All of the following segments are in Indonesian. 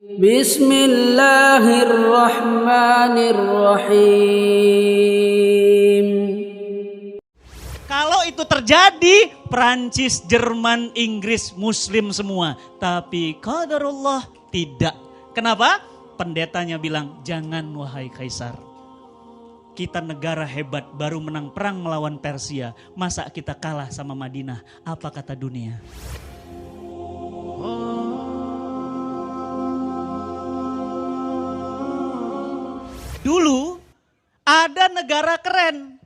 Bismillahirrahmanirrahim. Kalau itu terjadi, Prancis, Jerman, Inggris, Muslim semua. Tapi qadarullah tidak. Kenapa? Pendetanya bilang, jangan wahai Kaisar. Kita negara hebat, baru menang perang melawan Persia. Masa kita kalah sama Madinah? Apa kata dunia? Dulu ada negara keren.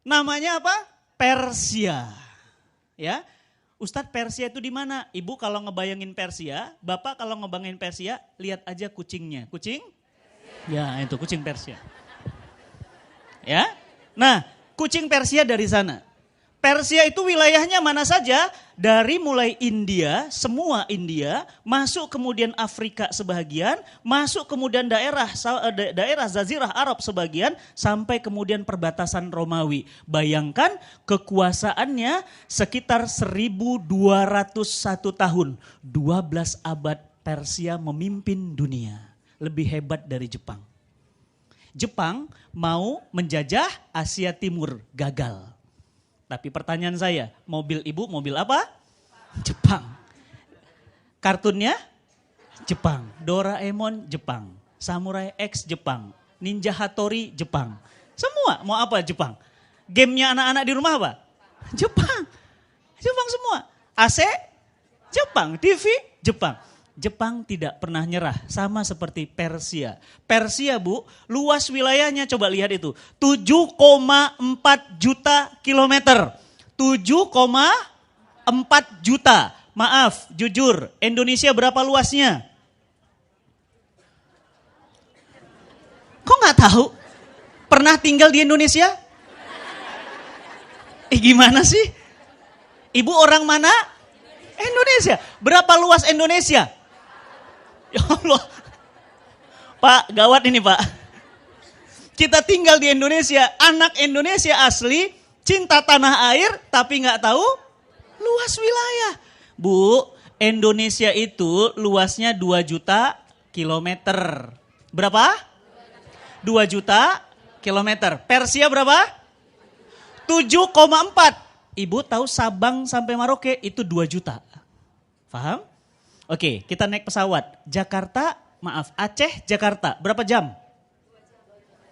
Namanya apa? Persia. Ya. Ustadz, Persia itu di mana? Ibu kalau ngebayangin Persia, Bapak kalau ngebayangin Persia, lihat aja kucingnya. Kucing? Ya, itu kucing Persia. Ya. Nah, kucing Persia dari sana. Persia itu wilayahnya mana saja? Dari mulai India, semua India, masuk kemudian Afrika sebagian, masuk kemudian daerah Jazirah Arab sebagian, sampai kemudian perbatasan Romawi. Bayangkan kekuasaannya sekitar 1201 tahun. 12 abad Persia memimpin dunia. Lebih hebat dari Jepang. Jepang mau menjajah Asia Timur, gagal. Tapi pertanyaan saya, mobil ibu mobil apa? Jepang. Kartunnya? Jepang. Doraemon Jepang. Samurai X Jepang. Ninja Hattori Jepang. Semua mau apa Jepang? Gamenya anak-anak di rumah apa? Jepang. Jepang semua. AC? Jepang. TV? Jepang. Jepang tidak pernah nyerah, sama seperti Persia. Persia Bu, luas wilayahnya coba lihat itu. 7,4 juta kilometer. 7,4 juta. Maaf, jujur, Indonesia berapa luasnya? Kok gak tahu? Pernah tinggal di Indonesia? Gimana sih? Ibu orang mana? Indonesia. Berapa luas Indonesia? Ya Allah. Pak, gawat ini Pak. Kita tinggal di Indonesia, anak Indonesia asli, cinta tanah air, tapi gak tahu luas wilayah. Bu, Indonesia itu luasnya 2 juta kilometer. Berapa? 2 juta kilometer. Persia berapa? 7,4. Ibu tahu Sabang sampai Merauke itu 2 juta. Paham? Oke, kita naik pesawat. Aceh, Jakarta. Berapa jam?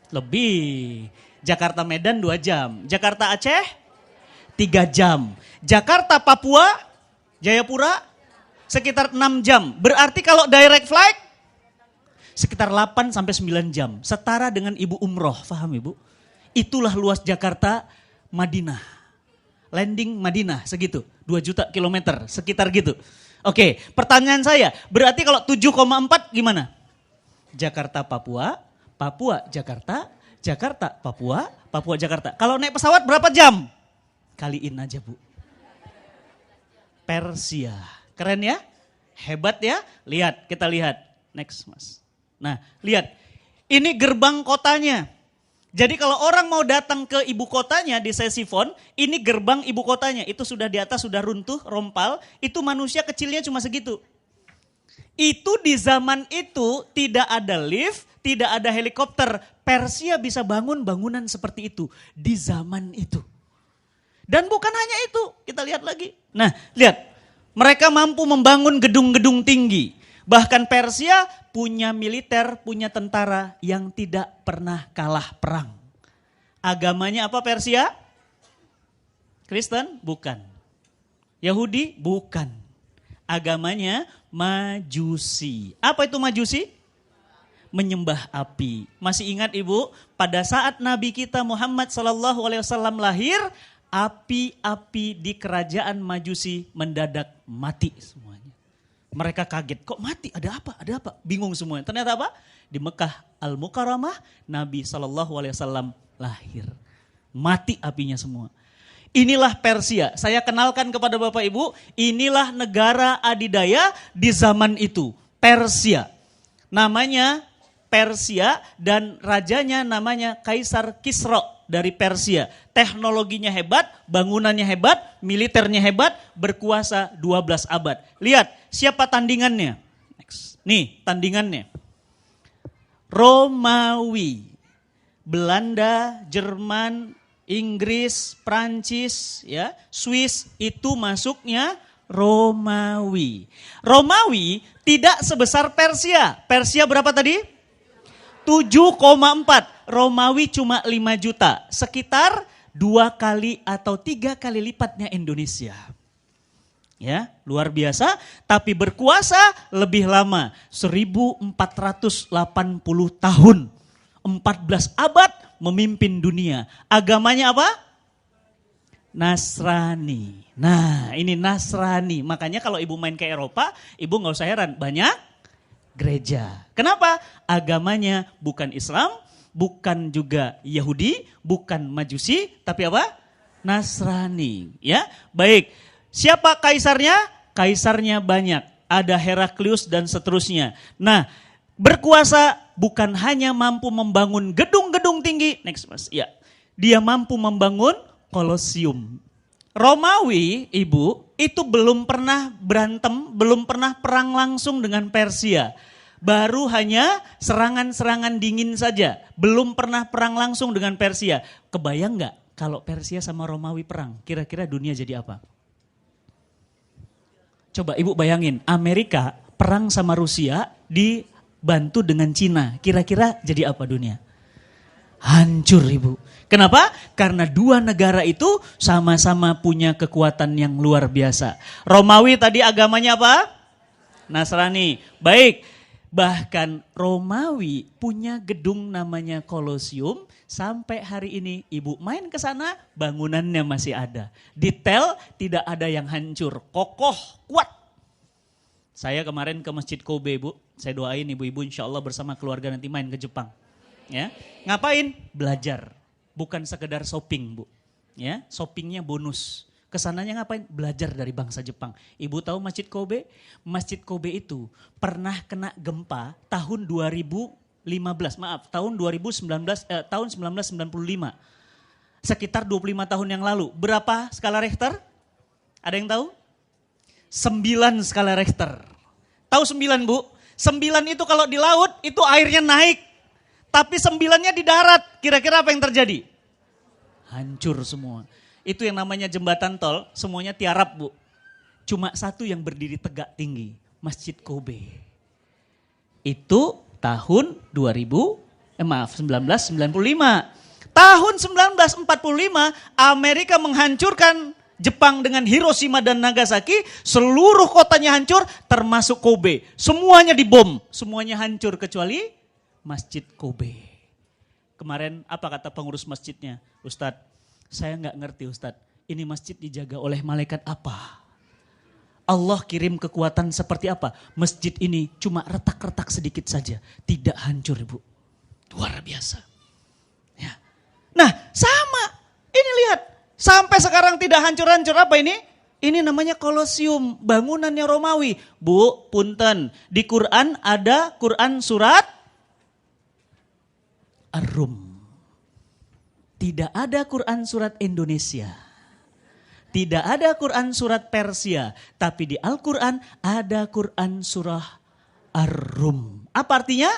Lebih. Jakarta Medan 2 jam. Jakarta Aceh 3 jam. Jakarta Papua, Jayapura sekitar 6 jam. Berarti kalau direct flight sekitar 8 sampai 9 jam. Setara dengan ibu umroh, paham ibu? Itulah luas Jakarta, Madinah. Landing Madinah segitu, 2 juta kilometer, sekitar gitu. Oke, pertanyaan saya, berarti kalau 7,4 gimana? Jakarta Papua, Papua Jakarta, Jakarta Papua, Papua Jakarta. Kalau naik pesawat berapa jam? Kaliin aja Bu. Persia, keren ya? Hebat ya? Lihat, kita lihat. Next Mas. Nah, lihat. Ini gerbang kotanya. Jadi kalau orang mau datang ke ibu kotanya di Ctesiphon, ini gerbang ibu kotanya. Itu sudah di atas, sudah runtuh, rompal. Itu manusia kecilnya cuma segitu. Itu di zaman itu tidak ada lift, tidak ada helikopter. Persia bisa bangun bangunan seperti itu di zaman itu. Dan bukan hanya itu, kita lihat lagi. Nah, lihat. Mereka mampu membangun gedung-gedung tinggi. Bahkan Persia punya militer, punya tentara yang tidak pernah kalah perang. Agamanya apa Persia? Kristen? Bukan. Yahudi? Bukan. Agamanya Majusi. Apa itu Majusi? Menyembah api. Masih ingat Ibu? Pada saat Nabi kita Muhammad SAW lahir, api-api di kerajaan Majusi mendadak mati semuanya. Mereka kaget, kok mati? Ada apa? Ada apa? Bingung semuanya. Ternyata apa? Di Mekah Al-Mukarramah, Nabi SAW lahir. Mati apinya semua. Inilah Persia. Saya kenalkan kepada Bapak Ibu, inilah negara adidaya di zaman itu. Persia. Namanya Persia dan rajanya namanya Kaisar Kisra dari Persia. Teknologinya hebat, bangunannya hebat, militernya hebat, berkuasa 12 abad. Lihat, siapa tandingannya? Next. Nih tandingannya. Romawi, Belanda, Jerman, Inggris, Prancis, ya, Swiss itu masuknya Romawi. Romawi tidak sebesar Persia. Persia berapa tadi? 7,4. Romawi cuma 5 juta. Sekitar 2 kali atau 3 kali lipatnya Indonesia. Ya, luar biasa, tapi berkuasa lebih lama, 1480 tahun. 14 abad memimpin dunia. Agamanya apa? Nasrani. Nah, ini Nasrani. Makanya kalau ibu main ke Eropa, ibu gak usah heran, banyak gereja. Kenapa? Agamanya bukan Islam, bukan juga Yahudi, bukan Majusi, tapi apa? Nasrani. Ya, baik. Siapa kaisarnya? Kaisarnya banyak. Ada Heraklius dan seterusnya. Nah, berkuasa bukan hanya mampu membangun gedung-gedung tinggi. Next mas. Ya, dia mampu membangun Kolosium. Romawi, ibu, itu belum pernah berantem, belum pernah perang langsung dengan Persia. Baru hanya serangan-serangan dingin saja. Belum pernah perang langsung dengan Persia. Kebayang nggak kalau Persia sama Romawi perang? Kira-kira dunia jadi apa? Coba ibu bayangin, Amerika perang sama Rusia dibantu dengan Cina. Kira-kira jadi apa dunia? Hancur ibu. Kenapa? Karena dua negara itu sama-sama punya kekuatan yang luar biasa. Romawi tadi agamanya apa? Nasrani. Baik, bahkan Romawi punya gedung namanya Kolosium. Sampai hari ini ibu main ke sana, bangunannya masih ada. Detail tidak ada yang hancur, kokoh, kuat. Saya kemarin ke Masjid Kobe ibu, saya doain ibu-ibu insya Allah bersama keluarga nanti main ke Jepang. Ya, ngapain? Belajar, bukan sekedar shopping bu. Ya, shoppingnya bonus. Kesananya ngapain? Belajar dari bangsa Jepang. Ibu tahu Masjid Kobe? Masjid Kobe itu pernah kena gempa tahun 1995. Sekitar 25 tahun yang lalu. Berapa skala Richter? Ada yang tahu? 9 skala Richter. Tahu 9 bu? 9 itu kalau di laut itu airnya naik. Tapi 9-nya di darat. Kira-kira apa yang terjadi? Hancur semua. Itu yang namanya jembatan tol, semuanya tiarap bu. Cuma satu yang berdiri tegak tinggi. Masjid Kobe. Itu tahun 1995. Tahun 1945 Amerika menghancurkan Jepang dengan Hiroshima dan Nagasaki. Seluruh kotanya hancur termasuk Kobe. Semuanya dibom. Semuanya hancur kecuali Masjid Kobe. Kemarin apa kata pengurus masjidnya? Ustadz, saya gak ngerti Ustadz. Ini masjid dijaga oleh malaikat apa? Allah kirim kekuatan seperti apa? Masjid ini cuma retak-retak sedikit saja. Tidak hancur ibu. Luar biasa. Ya. Nah sama. Ini lihat. Sampai sekarang tidak hancur-hancur apa ini? Ini namanya Kolosium. Bangunannya Romawi. Bu, punten. Di Quran ada Quran surat Ar-Rum. Tidak ada Quran surat Indonesia. Tidak ada Quran surat Persia, tapi di Al-Quran ada Quran surah Ar-Rum. Apa artinya?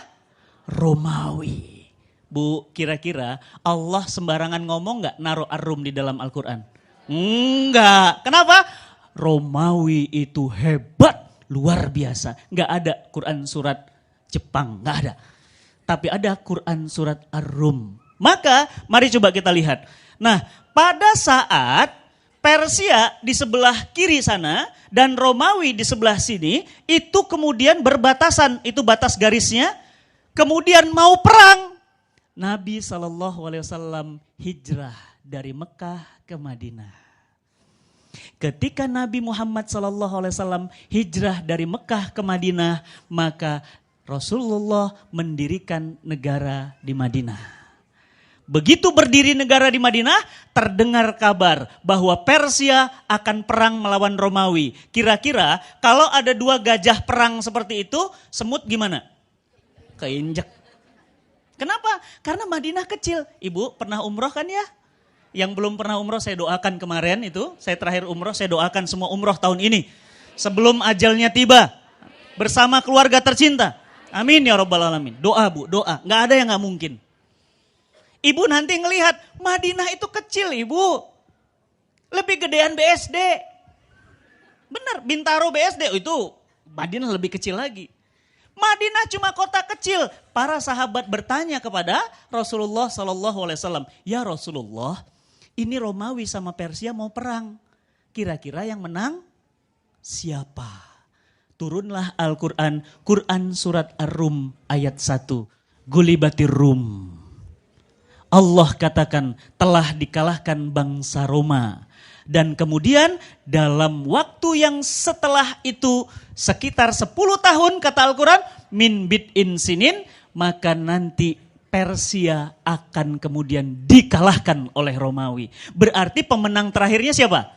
Romawi. Bu, kira-kira Allah sembarangan ngomong gak naruh Ar-Rum di dalam Al-Quran? Enggak. Kenapa? Romawi itu hebat, luar biasa. Gak ada Quran surat Jepang, gak ada. Tapi ada Quran surat Ar-Rum. Maka mari coba kita lihat. Nah, pada saat Persia di sebelah kiri sana dan Romawi di sebelah sini itu kemudian berbatasan, itu batas garisnya. Kemudian mau perang, Nabi SAW hijrah dari Mekah ke Madinah. Ketika Nabi Muhammad SAW hijrah dari Mekah ke Madinah, maka Rasulullah mendirikan negara di Madinah. Begitu berdiri negara di Madinah, terdengar kabar bahwa Persia akan perang melawan Romawi. Kira-kira kalau ada 2 gajah perang seperti itu, semut gimana? Keinjek. Kenapa? Karena Madinah kecil. Ibu pernah umroh kan ya? Yang belum pernah umroh saya doakan kemarin itu. Saya terakhir umroh, saya doakan semua umroh tahun ini. Sebelum ajalnya tiba. bersama keluarga tercinta. Amin ya rabbal alamin. Doa Bu, doa. Nggak ada yang nggak mungkin. Ibu nanti ngelihat Madinah itu kecil Ibu. Lebih gedean BSD. Benar, Bintaro BSD itu Madinah lebih kecil lagi. Madinah cuma kota kecil. Para sahabat bertanya kepada Rasulullah SAW. Ya Rasulullah, ini Romawi sama Persia mau perang. Kira-kira yang menang siapa? Turunlah Al-Quran. Quran surat Ar-Rum ayat 1. Gulibatir Rum. Allah katakan telah dikalahkan bangsa Roma. Dan kemudian dalam waktu yang setelah itu sekitar 10 tahun kata Al-Quran. Min bid'in sinin, maka nanti Persia akan kemudian dikalahkan oleh Romawi. Berarti pemenang terakhirnya siapa?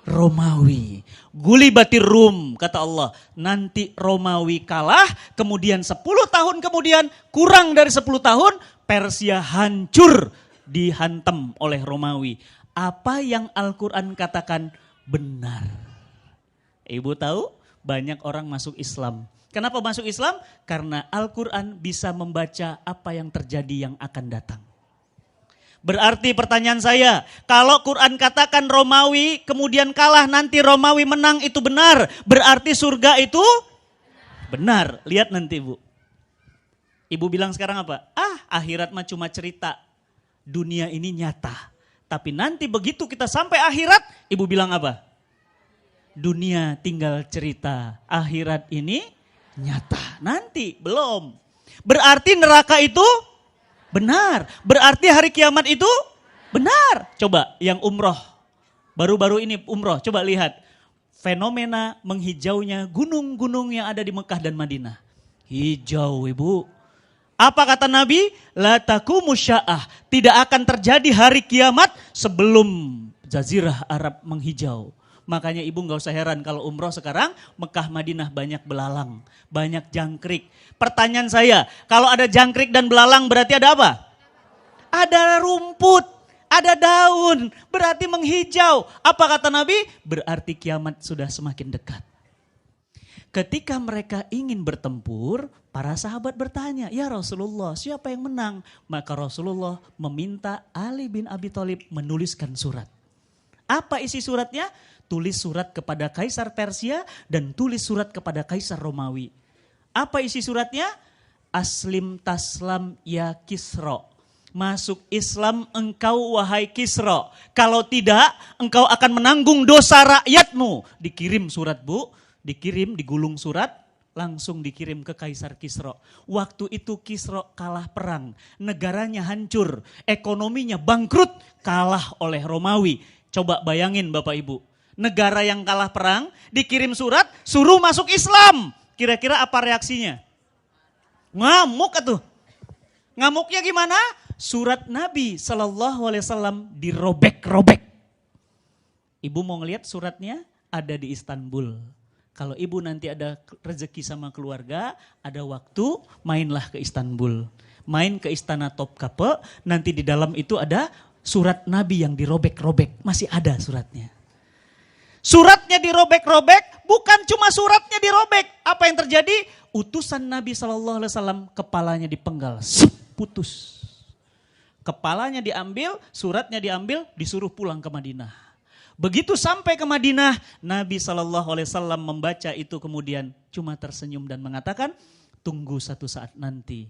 Romawi. Gulibatir Rum kata Allah. Nanti Romawi kalah, kemudian 10 tahun kemudian, kurang dari 10 tahun, Persia hancur, dihantam oleh Romawi. Apa yang Al-Quran katakan benar. Ibu tahu banyak orang masuk Islam. Kenapa masuk Islam? Karena Al-Quran bisa membaca apa yang terjadi yang akan datang. Berarti pertanyaan saya, kalau Quran katakan Romawi kemudian kalah, nanti Romawi menang, itu benar. Berarti surga itu benar. Lihat nanti Bu. Ibu bilang sekarang apa? Akhirat mah cuma cerita. Dunia ini nyata. Tapi nanti begitu kita sampai akhirat, Ibu bilang apa? Dunia tinggal cerita. Akhirat ini nyata. Nanti belum. Berarti neraka itu benar. Berarti hari kiamat itu benar. Coba yang umroh. Baru-baru ini umroh. Coba lihat. Fenomena menghijaunya gunung-gunung yang ada di Mekah dan Madinah. Hijau Ibu. Apa kata Nabi? La taqumu sya'ah. Tidak akan terjadi hari kiamat sebelum Jazirah Arab menghijau. Makanya ibu gak usah heran kalau umroh sekarang Mekah Madinah banyak belalang, banyak jangkrik. Pertanyaan saya, kalau ada jangkrik dan belalang berarti ada apa? Ada rumput, ada daun, berarti menghijau. Apa kata Nabi? Berarti kiamat sudah semakin dekat. Ketika mereka ingin bertempur, para sahabat bertanya, ya Rasulullah siapa yang menang? Maka Rasulullah meminta Ali bin Abi Thalib menuliskan surat. Apa isi suratnya? Tulis surat kepada Kaisar Persia dan tulis surat kepada Kaisar Romawi. Apa isi suratnya? Aslim taslam ya Kisra. Masuk Islam engkau wahai Kisra. Kalau tidak engkau akan menanggung dosa rakyatmu. Dikirim surat Bu. Dikirim, digulung surat, langsung dikirim ke Kaisar Kisra. Waktu itu Kisra kalah perang, negaranya hancur, ekonominya bangkrut, kalah oleh Romawi. Coba bayangin Bapak Ibu, negara yang kalah perang, dikirim surat, suruh masuk Islam. Kira-kira apa reaksinya? Ngamuk atuh. Ngamuknya gimana? Surat Nabi SAW dirobek-robek. Ibu mau ngelihat suratnya? Ada di Istanbul. Kalau ibu nanti ada rezeki sama keluarga, ada waktu, mainlah ke Istanbul. Main ke Istana Topkapi, nanti di dalam itu ada surat Nabi yang dirobek-robek. Masih ada suratnya. Suratnya dirobek-robek, bukan cuma suratnya dirobek. Apa yang terjadi? Utusan Nabi SAW kepalanya dipenggal, putus. Kepalanya diambil, suratnya diambil, disuruh pulang ke Madinah. Begitu sampai ke Madinah, Nabi SAW membaca itu kemudian cuma tersenyum dan mengatakan, tunggu satu saat nanti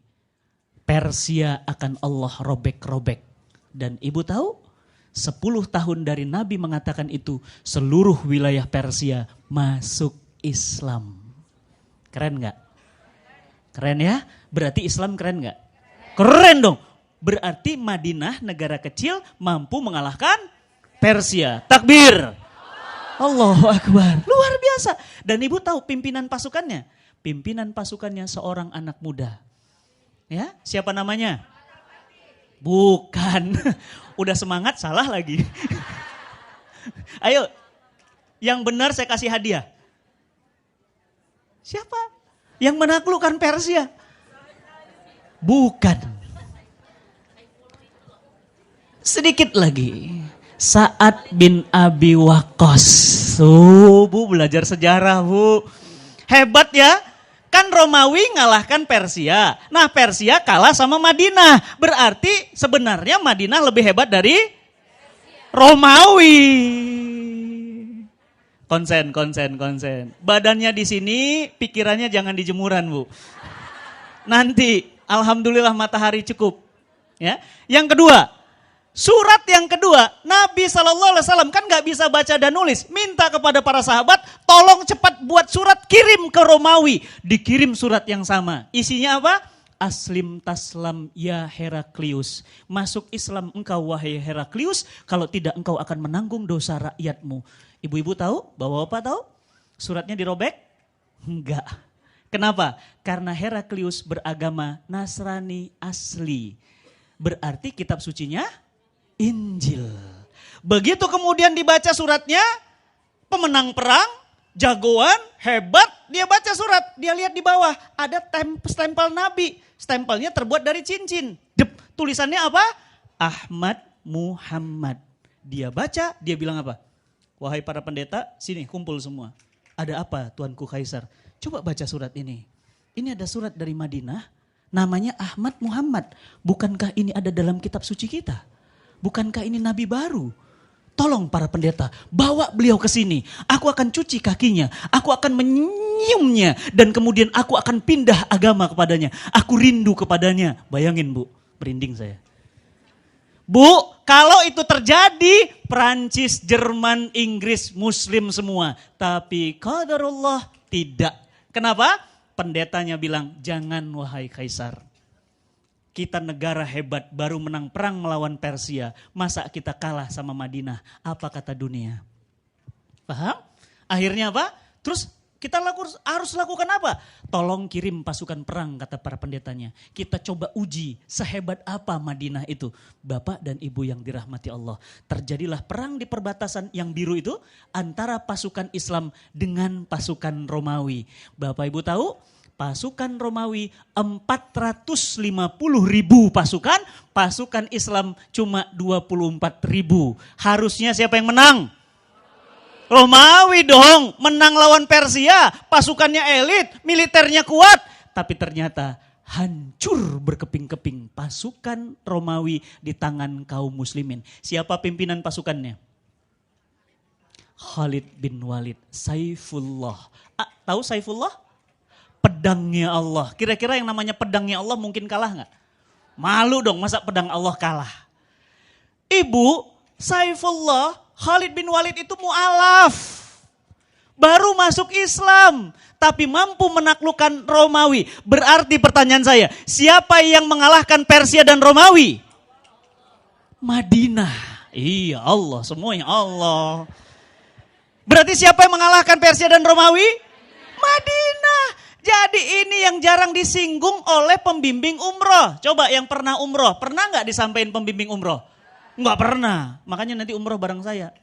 Persia akan Allah robek-robek. Dan ibu tahu 10 tahun dari Nabi mengatakan itu, seluruh wilayah Persia masuk Islam. Keren gak? Keren ya? Berarti Islam keren gak? Keren dong. Berarti Madinah negara kecil mampu mengalahkan Persia. Takbir. Allahu Akbar. Luar biasa. Dan ibu tahu pimpinan pasukannya? Pimpinan pasukannya seorang anak muda. Ya, siapa namanya? Bukan. Udah semangat salah lagi. Ayo. Yang benar saya kasih hadiah. Siapa? Yang menaklukkan Persia? Bukan. Sedikit lagi. Sa'ad bin Abi Waqqas. Bu belajar sejarah Bu. Hebat ya. Kan Romawi ngalahkan Persia. Nah Persia kalah sama Madinah. Berarti sebenarnya Madinah lebih hebat dari Romawi. Konsen. Badannya di sini, pikirannya jangan di jemuran, Bu. Nanti, alhamdulillah matahari cukup. Ya. Yang kedua, surat yang kedua, Nabi SAW kan gak bisa baca dan nulis. Minta kepada para sahabat, tolong cepat buat surat, kirim ke Romawi. Dikirim surat yang sama. Isinya apa? Aslim taslam ya Heraklius. Masuk Islam engkau wahai Heraklius, kalau tidak engkau akan menanggung dosa rakyatmu. Ibu-ibu tahu? Bapak-bapak tahu? Suratnya dirobek? Enggak. Kenapa? Karena Heraklius beragama Nasrani asli. Berarti kitab sucinya Injil. Begitu kemudian dibaca suratnya, pemenang perang, jagoan, hebat, dia baca surat. Dia lihat di bawah, ada stempel Nabi. Stempelnya terbuat dari cincin. Tulisannya apa? Ahmad Muhammad. Dia baca, dia bilang apa? Wahai para pendeta, sini kumpul semua. Ada apa Tuanku Kaisar? Coba baca surat ini. Ini ada surat dari Madinah, namanya Ahmad Muhammad. Bukankah ini ada dalam kitab suci kita? Bukankah ini nabi baru? Tolong para pendeta, bawa beliau ke sini. Aku akan cuci kakinya, aku akan menyiumnya, dan kemudian aku akan pindah agama kepadanya. Aku rindu kepadanya. Bayangin Bu, merinding saya. Bu, kalau itu terjadi, Prancis, Jerman, Inggris, Muslim semua. Tapi qadarullah tidak. Kenapa? Pendetanya bilang, jangan wahai Kaisar. Kita negara hebat, baru menang perang melawan Persia. Masa kita kalah sama Madinah? Apa kata dunia? Paham? Akhirnya apa? Terus kita harus lakukan apa? Tolong kirim pasukan perang, kata para pendetanya. Kita coba uji sehebat apa Madinah itu. Bapak dan Ibu yang dirahmati Allah. Terjadilah perang di perbatasan yang biru itu antara pasukan Islam dengan pasukan Romawi. Bapak Ibu tahu? Pasukan Romawi 450.000 pasukan, pasukan Islam cuma 24.000. Harusnya siapa yang menang? Romawi dong, menang lawan Persia, pasukannya elit, militernya kuat. Tapi ternyata hancur berkeping-keping pasukan Romawi di tangan kaum muslimin. Siapa pimpinan pasukannya? Khalid bin Walid, Saifullah. Tahu Saifullah? Pedangnya Allah. Kira-kira yang namanya pedangnya Allah mungkin kalah gak? Malu dong, masa pedang Allah kalah? Ibu, Saifullah, Khalid bin Walid itu mu'alaf. Baru masuk Islam, tapi mampu menaklukkan Romawi. Berarti pertanyaan saya, siapa yang mengalahkan Persia dan Romawi? Madinah. Iya Allah, semuanya Allah. Berarti siapa yang mengalahkan Persia dan Romawi? Madinah. Jadi ini yang jarang disinggung oleh pembimbing umroh. Coba yang pernah umroh, pernah gak disampaikan pembimbing umroh? Enggak pernah, makanya nanti umroh bareng saya.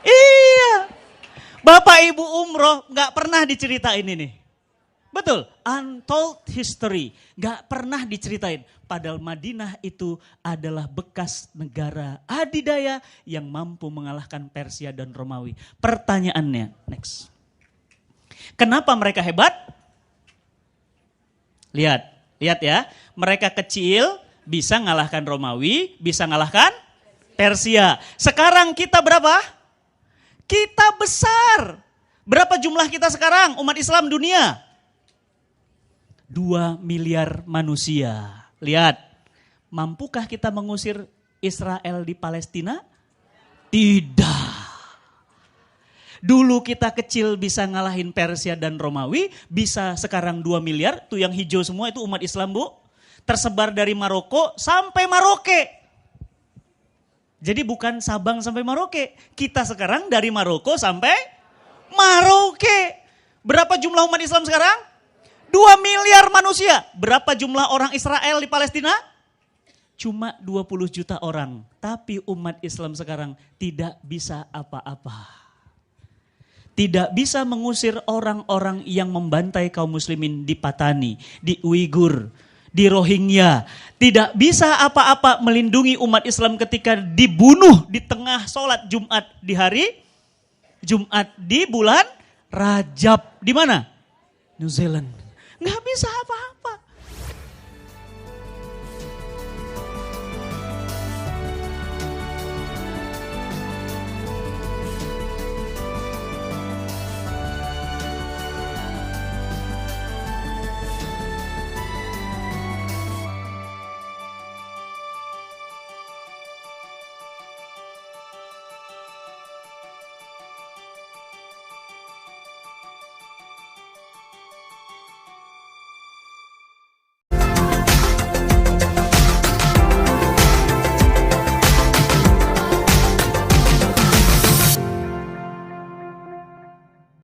Iya, Bapak Ibu umroh gak pernah diceritain ini. Betul, untold history, gak pernah diceritain. Padahal Madinah itu adalah bekas negara adidaya yang mampu mengalahkan Persia dan Romawi. Pertanyaannya, next. Kenapa mereka hebat? Lihat ya. Mereka kecil bisa ngalahkan Romawi, bisa ngalahkan Persia. Sekarang kita berapa? Kita besar. Berapa jumlah kita sekarang umat Islam dunia? 2 miliar manusia. Lihat, mampukah kita mengusir Israel di Palestina? Tidak. Dulu kita kecil bisa ngalahin Persia dan Romawi, bisa sekarang 2 miliar, tuh yang hijau semua itu umat Islam Bu. Tersebar dari Maroko sampai Maroke. Jadi bukan Sabang sampai Maroke, kita sekarang dari Maroko sampai Maroke. Berapa jumlah umat Islam sekarang? 2 miliar manusia. Berapa jumlah orang Israel di Palestina? Cuma 20 juta orang. Tapi umat Islam sekarang tidak bisa apa-apa. Tidak bisa mengusir orang-orang yang membantai kaum muslimin di Patani, di Uighur, di Rohingya. Tidak bisa apa-apa melindungi umat Islam ketika dibunuh di tengah sholat Jumat di hari Jumat di bulan Rajab. Di mana? New Zealand. Nggak bisa apa-apa.